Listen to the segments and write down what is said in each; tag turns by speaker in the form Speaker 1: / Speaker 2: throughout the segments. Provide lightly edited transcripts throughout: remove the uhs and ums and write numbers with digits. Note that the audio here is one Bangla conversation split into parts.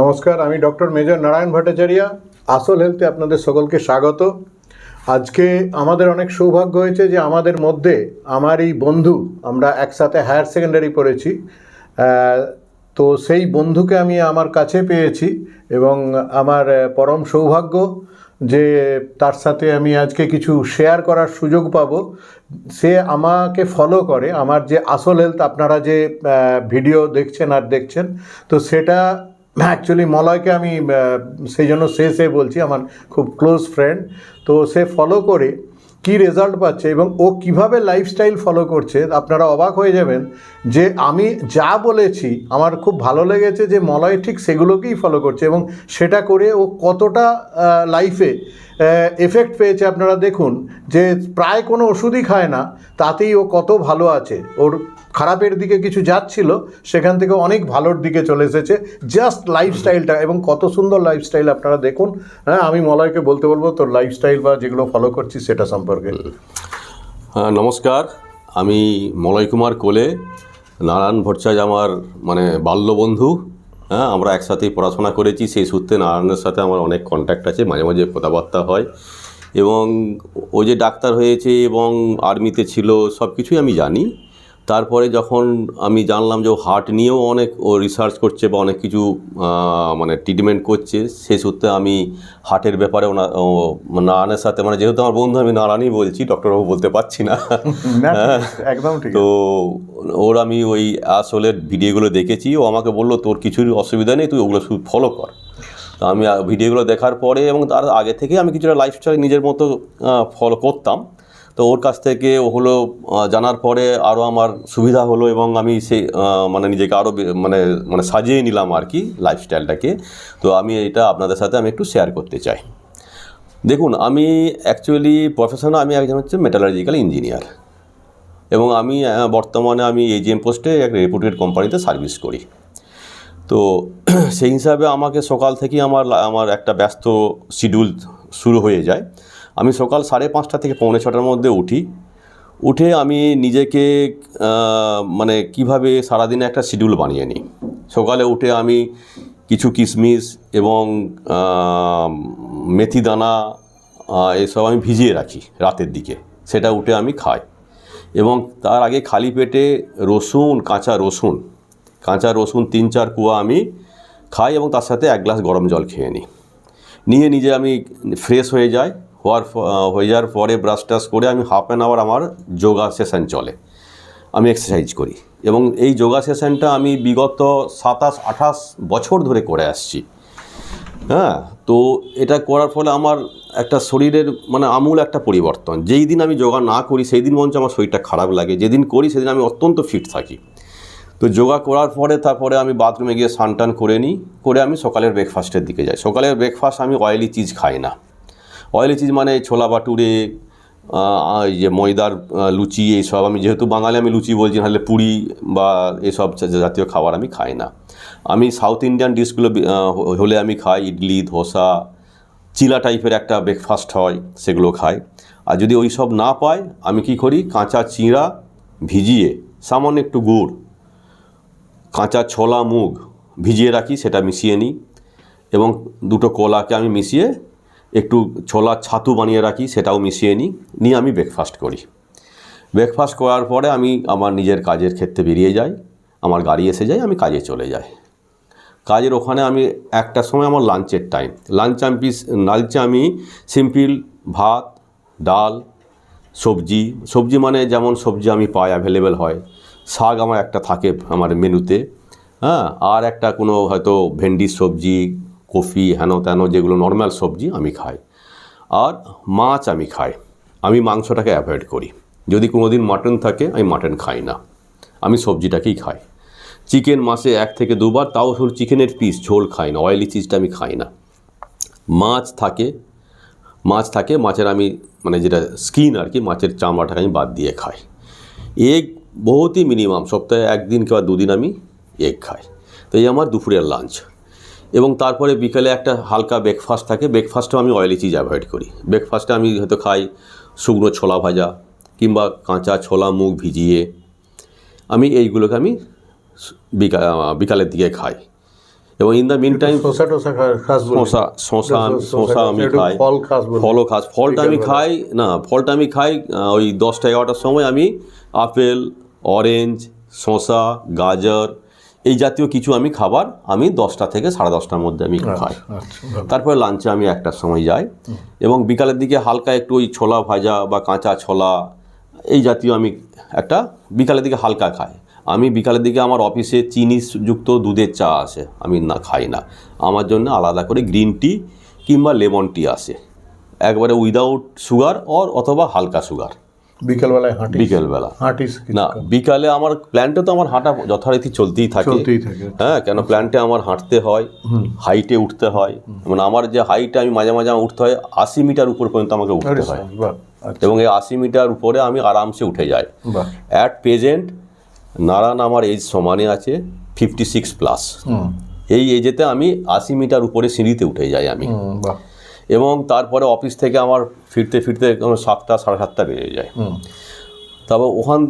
Speaker 1: নমস্কার, আমি ডক্টর মেজর নারায়ণ ভট্টাচার্য। আসল হেলথে আপনাদের সকলকে স্বাগত। আজকে আমাদের অনেক সৌভাগ্য হয়েছে যে আমাদের মধ্যে আমার এই বন্ধু, আমরা একসাথে হায়ার সেকেন্ডারি পড়েছি, তো সেই বন্ধুকে আমি আমার কাছে পেয়েছি এবং আমার পরম সৌভাগ্য যে তার সাথে আমি আজকে কিছু শেয়ার করার সুযোগ পাবো। সে আমাকে ফলো করে, আমার যে আসল হেলথ আপনারা যে ভিডিও দেখছেন, তো সেটা অ্যাকচুয়ালি মলয়কে আমি সেই জন্য সে বলছি, আমার খুব ক্লোজ ফ্রেন্ড। তো সে ফলো করে কি রেজাল্ট পাচ্ছে এবং ও কিভাবে লাইফস্টাইল ফলো করছে, আপনারা অবাক হয়ে যাবেন যে আমি যা বলেছি আমার খুব ভালো লেগেছে যে মলয় ঠিক সেগুলোকেই ফলো করছে এবং সেটা করে ও কতটা লাইফে এফেক্ট পেয়েছে। আপনারা দেখুন যে প্রায় কোনো ওষুধই খায় না, তাতেই ও কত ভালো আছে। ওর খারাপের দিকে কিছু যাচ্ছিল, সেখান থেকে অনেক ভালোর দিকে চলে এসেছে জাস্ট লাইফস্টাইলটা, এবং কত সুন্দর লাইফস্টাইল আপনারা দেখুন। হ্যাঁ, আমি মলয়কে বলবো তোর লাইফস্টাইল বা যেগুলো ফলো করছিস সেটা সম্পর্কে।
Speaker 2: হ্যাঁ, নমস্কার। আমি মলয় কুমার কোলে। নারায়ণ ভট্টাচার্য আমার বাল্যবন্ধু। হ্যাঁ, আমরা একসাথেই পড়াশোনা করেছি, সেই সূত্রে নারায়ণের সাথে আমার অনেক কন্ট্যাক্ট আছে, মাঝে মাঝে কথাবার্তা হয়। এবং ও যে ডাক্তার হয়েছে এবং আর্মিতে ছিল সব কিছুই আমি জানি। তারপরে যখন আমি জানলাম যে ও হার্ট নিয়েও অনেক রিসার্চ করছে বা অনেক কিছু ট্রিটমেন্ট করছে, সেই সূত্রে আমি হার্টের ব্যাপারে নারায়ণের সাথে, যেহেতু আমার বন্ধু আমি নারায়ণই বলছি, ডক্টরবাবু বলতে পারছি না।
Speaker 1: একদম ঠিক।
Speaker 2: তো ওর আমি ওই আসলের ভিডিওগুলো দেখেছি, ও আমাকে বললো তোর কিছুর অসুবিধা নেই, তুই ওগুলো শুধু ফলো কর। তো আমি ভিডিওগুলো দেখার পরে এবং তার আগে থেকে আমি কিছুটা লাইফস্টাইল নিজের মতো ফলো করতাম। তো ওর কাছ থেকে ওগুলো জানার পরে আরও আমার সুবিধা হলো এবং আমি সেই নিজেকে আরও সাজিয়ে নিলাম আর কি লাইফস্টাইলটাকে। তো আমি এটা আপনাদের সাথে আমি একটু শেয়ার করতে চাই। দেখুন, আমি অ্যাকচুয়ালি প্রফেশনে আমি একজন হচ্ছে মেটালার্জিক্যাল ইঞ্জিনিয়ার এবং আমি বর্তমানে আমি এজিএম পোস্টে এক রেপুটেড কোম্পানিতে সার্ভিস করি। তো সেই হিসাবে আমাকে সকাল থেকেই আমার একটা ব্যস্ত শিডিউল শুরু হয়ে যায়। আমি সকাল 5:30 থেকে 6:45 মধ্যে উঠে আমি নিজেকে কিভাবে সারাদিনে একটা শিডিউল বানিয়ে নিই। সকালে উঠে আমি কিছু কিশমিশ এবং মেথি দানা এসব আমি ভিজিয়ে রাখি রাতের দিকে, সেটা উঠে আমি খাই। এবং তার আগে খালি পেটে কাঁচা রসুন 3-4 কোয়া আমি খাই এবং তার সাথে 1 গ্লাস গরম জল খেয়ে নিয়ে নিজে আমি ফ্রেশ হয়ে যাওয়ার পরে ব্রাশ টাশ করে আমি হাফ অ্যান আওয়ার আমার যোগা সেশন চলে, আমি এক্সারসাইজ করি। এবং এই যোগা সেশনটা আমি বিগত 27-28 বছর ধরে করে আসছি। হ্যাঁ, তো এটা করার ফলে আমার একটা শরীরের আমূল একটা পরিবর্তন। যেই দিন আমি যোগা না করি সেই দিন বরঞ্চ আমার শরীরটা খারাপ লাগে, যেদিন করি সেদিন আমি অত্যন্ত ফিট থাকি। তো যোগা করার পরে তারপরে আমি বাথরুমে গিয়ে স্নান করে আমি সকালের ব্রেকফাস্টের দিকে যাই। সকালের ব্রেকফাস্ট আমি অয়েলি চিজ খাই না। অয়েলি চিজ ছোলা বাটুরে, এই যে ময়দার লুচি, এইসব আমি যেহেতু বাঙালি আমি লুচি বলছি, নাহলে পুরি বা এসব জাতীয় খাবার আমি খাই না। আমি সাউথ ইন্ডিয়ান ডিশগুলো হলে আমি খাই, ইডলি, ধোসা, চিলা টাইপের একটা ব্রেকফাস্ট হয়, সেগুলো খাই। আর যদি ওই সব না পাই, আমি কি করি, কাঁচা চিঁড়া ভিজিয়ে সামান্য একটু গুড়, কাঁচা ছোলা মুগ ভিজিয়ে রাখি, সেটা মিশিয়ে নিই। এবং 2টো কলাকে আমি মিশিয়ে একটু ছোলার ছাতু বানিয়ে রাখি, সেটাও মিশিয়ে নিয়ে আমি ব্রেকফাস্ট করি। ব্রেকফাস্ট করার পরে আমি আমার নিজের কাজের ক্ষেত্রে বেরিয়ে যাই, আমার গাড়ি এসে যায়, আমি কাজে চলে যাই। কাজের ওখানে আমি 1টার সময় আমার লাঞ্চের টাইম, লাঞ্চে আমি সিম্পল ভাত, ডাল, সবজি যেমন সবজি আমি পাই, অ্যাভেলেবেল হয়। শাক আমার একটা থাকে আমার মেনুতে, হ্যাঁ, আর একটা কোনো হয়তো ভেন্ডির সবজি, কফি, হেন তেন যেগুলো নর্মাল সবজি আমি খাই। আর মাছ আমি খাই, আমি মাংসটাকে অ্যাভয়েড করি। যদি কোনো দিন মাটন থাকে, আমি মাটন খাই না, আমি সবজিটাকেই খাই। চিকেন মাসে 1 থেকে 2 বার, তাও হল চিকেনের পিস, ঝোল খাই না, অয়েলি চিজটা আমি খাই না। মাছ থাকে, মাছের আমি যেটা স্কিন আর কি, মাছের চামড়াটাকে আমি বাদ দিয়ে খাই। এগ বহুতই মিনিমাম সপ্তাহে 1 দিন কিংবা 2 দিন আমি এগ খাই। তো এই আমার দুপুরের লাঞ্চ। এবং তারপরে বিকেলে একটা হালকা ব্রেকফাস্ট থাকে, ব্রেকফাস্টেও আমি অয়েলি চিজ অ্যাভয়েড করি। ব্রেকফাস্টে আমি হয়তো খাই শুকনো ছোলা ভাজা কিংবা কাঁচা ছোলা মুগ ভিজিয়ে, আমি এইগুলোকে আমি বিকালের দিকে খাই। এবং ইন দ্য মিন টাইম
Speaker 1: শসা টসা খাস বলি।
Speaker 2: শসা আমি
Speaker 1: একটু
Speaker 2: খাই,
Speaker 1: ফল খাস বলি।
Speaker 2: ফলও খাস। ফলটা আমি খাই না, ফলটা আমি খাই ওই 10টা-11টার সময় আমি আপেল, অরেঞ্জ, শসা, গাজর এই জাতীয় কিছু আমি খাবার আমি 10টা থেকে 10:30টার মধ্যে আমি খাই।
Speaker 1: আচ্ছা,
Speaker 2: তারপরে লাঞ্চে আমি 1টার সময় যাই এবং বিকালের দিকে হালকা একটু ওই ছোলা ভাজা বা কাঁচা ছোলা এই জাতীয় আমি একটা বিকালের দিকে হালকা খাই। আমি বিকালের দিকে আমার অফিসে চিনিযুক্ত দুধের চা আসে, আমি না খাই না। আমার জন্য আলাদা করে গ্রিন টি কিংবা লেমন টি আসে, একবারে উইদাউট সুগার অথবা হালকা সুগার।
Speaker 1: বিকেলবেলায় হাঁটি?
Speaker 2: বিকেলবেলা
Speaker 1: হাঁটিস
Speaker 2: না, বিকালে আমার প্ল্যান্টে তো আমার হাঁটা যথারীতি চলতেই থাকে। হ্যাঁ, কেন প্ল্যান্টে আমার হাঁটতে হয়, হাইটে উঠতে হয়। মানে আমার যে হাইটে আমি মাঝে মাঝে উঠতে হয় 80 মিটার উপর পর্যন্ত আমাকে উঠতে হয়, এবং এই 80 মিটার উপরে আমি আরামসে উঠে যাই। অ্যাট প্রেজেন্ট নারায়ণ আমার এজ সমানে আছে 56+। এই এজেতে আমি 80 মিটার উপরে সিঁড়িতে উঠে যাই আমি, এবং তারপরে অফিস থেকে আমার ফিরতে 7টা 7:30 বেজে যায়। তারপর ওখান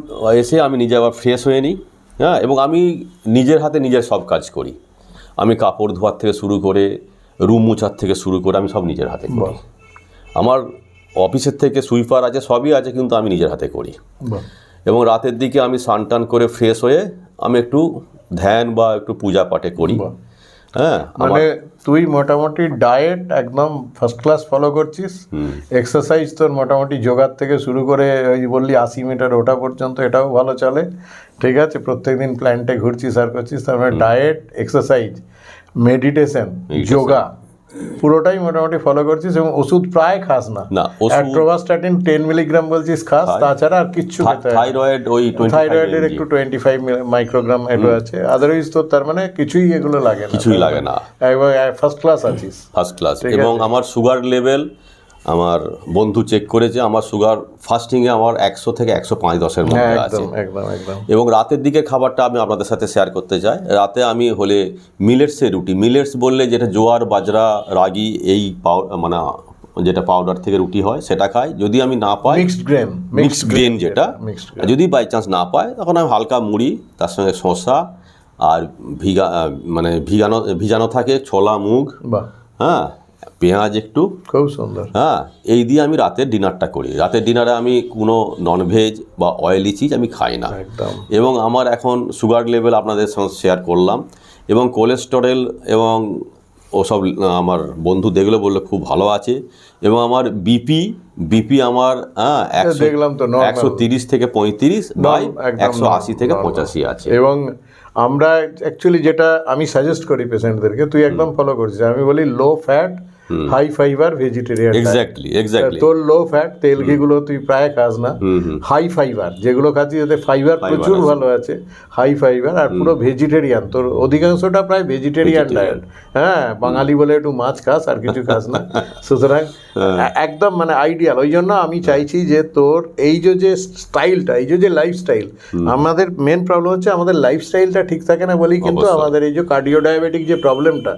Speaker 2: এসে আমি নিজে আবার ফ্রেশ হয়ে নিই। হ্যাঁ, এবং আমি নিজের হাতে নিজের সব কাজ করি। আমি কাপড় ধোয়ার থেকে শুরু করে রুম মোছার থেকে শুরু করে আমি সব নিজের হাতে করি। আমার অফিসের থেকে সুইপার আছে, সবই আছে, কিন্তু আমি নিজের হাতে করি। এবং রাতের দিকে আমি স্নান টান করে ফ্রেশ হয়ে আমি একটু ধ্যান বা একটু পূজা পাঠে করি। হ্যাঁ,
Speaker 1: মানে তুই মোটামুটি ডায়েট একদম ফার্স্ট ক্লাস ফলো করছিস, এক্সারসাইজ তোর মোটামুটি যোগার থেকে শুরু করে ওই বললি 80 মিটার ওটা পর্যন্ত এটাও ভালো চলে, ঠিক আছে। প্রত্যেকদিন প্ল্যান্টে ঘুরছিস আর করছিস, তার মানে ডায়েট, এক্সারসাইজ, মেডিটেশন, যোগা পুরোটাই মোটামুটি ফলো করছিস, এবং ওষুধ প্রায় খাস না। অ্যাট্রোভাস্টাটিন 10 মিলিগ্রাম বলছিস খাস, তাছাড়া আর কিচ্ছু খেতে হয় না।
Speaker 2: থাইরয়েড ওই
Speaker 1: থাইরয়েডের একটু 25 মাইক্রোগ্রাম এটা আছে, আদারওয়াইজ তো তার মানে কিছুই এগুলো লাগে না,
Speaker 2: কিছুই লাগে না।
Speaker 1: একবার ফার্স্ট ক্লাস আছিস,
Speaker 2: ফার্স্ট ক্লাস। এবং আমার সুগার লেভেল আমার বন্ধু চেক করেছে, আমার সুগার ফাস্টিংয়ে আমার 100 থেকে 105-10-এর মধ্যে আছে।
Speaker 1: একদম একদম।
Speaker 2: এবং রাতের দিকে খাবারটা আমি আপনাদের সাথে শেয়ার করতে চাই। রাতে আমি হলে মিলেটসের রুটি, মিলেটস বললে যেটা জোয়ার, বাজরা, রাগি, এই মানে যেটা পাউডার থেকে রুটি হয় সেটা খাই। যদি আমি না পাই মিক্সড গ্রেন যেটা, যদি বাই চান্স না পাই তখন আমি হালকা মুড়ি, তার সঙ্গে শসা আর ভিজানো থাকে ছোলা মুগ, হ্যাঁ, পেঁয়াজ একটু,
Speaker 1: খুব সুন্দর।
Speaker 2: হ্যাঁ, এই দিয়ে আমি রাতের ডিনারটা করি। রাতের ডিনারে আমি কোনো ননভেজ বা অয়েলি চিজ আমি খাই না। এবং আমার এখন সুগার লেভেল আপনাদের সঙ্গে শেয়ার করলাম, এবং কোলেস্টেরল এবং ওসব আমার বন্ধু দেখলে বললো খুব ভালো আছে। এবং আমার বিপি আমার 130 থেকে 35 বাই 180 থেকে 85 আছে।
Speaker 1: এবং আমরা অ্যাকচুয়ালি যেটা আমি সাজেস্ট করি পেশেন্টদেরকে, তুই একদম ফলো করছিস, আমি বলি low fat high fibre vegetarian.
Speaker 2: Exactly.
Speaker 1: তোর লো ফ্যাট তেল ঘিগুলো তুই প্রায় খাস না, হাই ফাইবার যেগুলো খাচ্ছিস যাতে ফাইবার প্রচুর ভালো আছে, হাই ফাইবার, আর পুরো ভেজিটেরিয়ান, তোর অধিকাংশটা প্রায় ভেজিটেরিয়ান ডায়েট। হ্যাঁ, বাঙালি বলে একটু মাছ খাস আর কিছু খাস না, সুতরাং একদম মানে আইডিয়াল। ওই জন্য আমি চাইছি যে তোর এই যে স্টাইলটা, এই যে লাইফস্টাইল, আমাদের মেন প্রবলেম হচ্ছে আমাদের লাইফস্টাইলটা ঠিক থাকে না বলেই কিন্তু আমাদের এই যে কার্ডিও ডায়াবেটিক যে প্রবলেমটা,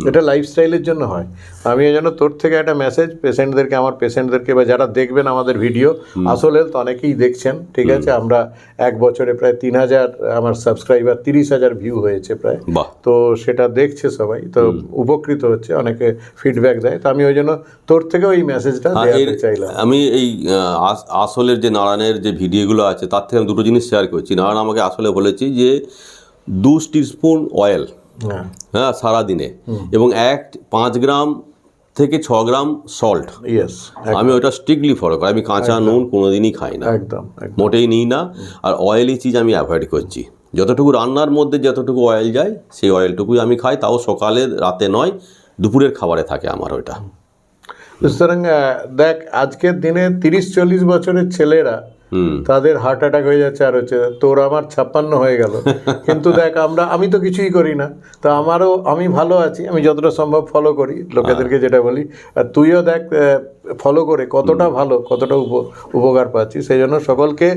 Speaker 1: এটা লাইফস্টাইলের জন্য হয়। আমি এই জন্য তোর থেকে একটা মেসেজ পেশেন্টদেরকে, আমার পেশেন্টদেরকে বা যারা দেখবেন আমাদের ভিডিও, আসল হেলথ অনেকেই দেখছেন, ঠিক আছে। আমরা 1 বছরে প্রায় 3000 আমার সাবস্ক্রাইবার, 30,000 ভিউ হয়েছে প্রায়, তো সেটা দেখছে সবাই, তো উপকৃত হচ্ছে, অনেকে ফিডব্যাক দেয়। তো আমি ওই জন্য তোর থেকে ওই মেসেজটা দেওয়াতে চাইলাম।
Speaker 2: আমি এই আসলের যে নারায়ণের যে ভিডিওগুলো আছে তার থেকে দুটো জিনিস শেয়ার করছি। নারায়ণ আমাকে আসলে বলেছি যে 2 টিস্পুন অয়েল, হ্যাঁ, সারাদিনে, এবং 5 গ্রাম থেকে 6 গ্রাম সল্ট। আমি ওটা স্ট্রিক্টলি ফলো করি। আমি কাঁচা নুন কোনোদিনই খাই না, মোটেই নিই না। আর অয়েলি চিজ আমি অ্যাভয়েড করছি। যতটুকু রান্নার মধ্যে যতটুকু অয়েল যায় সেই অয়েলটুকুই আমি খাই, তাও সকালে, রাতে নয়, দুপুরের খাবারে থাকে আমার ওইটা।
Speaker 1: সুতরাং দেখ, আজকের দিনে 30-40 বছরের ছেলেরা তাদের হার্ট অ্যাটাক হয়ে যাচ্ছে, আর হচ্ছে তোর আমার 56 হয়ে গেল, কিন্তু দেখ আমি তো কিছুই করি না, তো আমি ভালো আছি, আমি যতটা সম্ভব ফলো করি লোকেদেরকে যেটা বলি। আর তুইও দেখ ফলো করে কতটা ভালো, কতটা উপকার পাচ্ছি। সেই জন্য সকলকে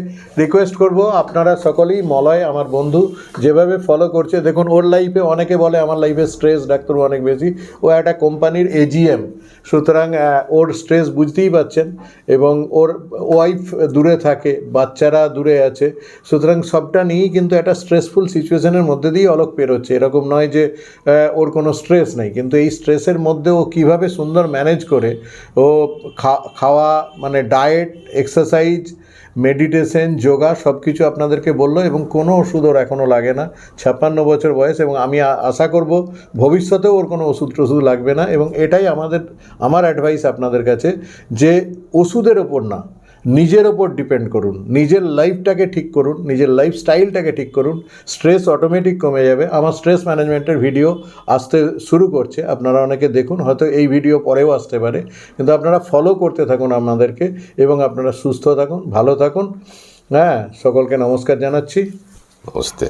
Speaker 1: রিকোয়েস্ট করব, আপনারা সকলেই মলয় আমার বন্ধু যেভাবে ফলো করছে, দেখুন ওর লাইফে, অনেকে বলে আমার লাইফে স্ট্রেস ডাক্তার অনেক বেশি, ও একটা কোম্পানির এজিএম, সুতরাং ওর স্ট্রেস বুঝতেই পাচ্ছেন, এবং ওর ওয়াইফ দূরে থাকে, বাচ্চারা দূরে আছে, সুতরাং সবটা নিয়েই কিন্তু একটা স্ট্রেসফুল সিচুয়েশনের মধ্যে দিয়ে অলোক পেরোচ্ছে। এরকম নয় যে ওর কোনো স্ট্রেস নেই, কিন্তু এই স্ট্রেসের মধ্যে ও কীভাবে সুন্দর ম্যানেজ করে, ও খাওয়া মানে ডায়েট, এক্সারসাইজ, মেডিটেশন, যোগা সব কিছু আপনাদেরকে বললো, এবং কোনো ওষুধ ওর এখনও লাগে না, 56 বছর বয়স, এবং আমি আশা করব ভবিষ্যতেও ওর কোনো ওষুধ টষুধ লাগবে না। এবং এটাই আমার অ্যাডভাইস আপনাদের কাছে, যে ওষুধের ওপর না, নিজের ওপর ডিপেন্ড করুন, নিজের লাইফটাকে ঠিক করুন, নিজের লাইফস্টাইলটাকে ঠিক করুন, স্ট্রেস অটোমেটিক কমে যাবে। আমার স্ট্রেস ম্যানেজমেন্টের ভিডিও আসতে শুরু করছে, আপনারা অনেকে দেখুন, হয়তো এই ভিডিও পরেও আসতে পারে, কিন্তু আপনারা ফলো করতে থাকুন আমাদেরকে, এবং আপনারা সুস্থ থাকুন, ভালো থাকুন। হ্যাঁ, সকলকে নমস্কার জানাচ্ছি।
Speaker 2: নমস্তে।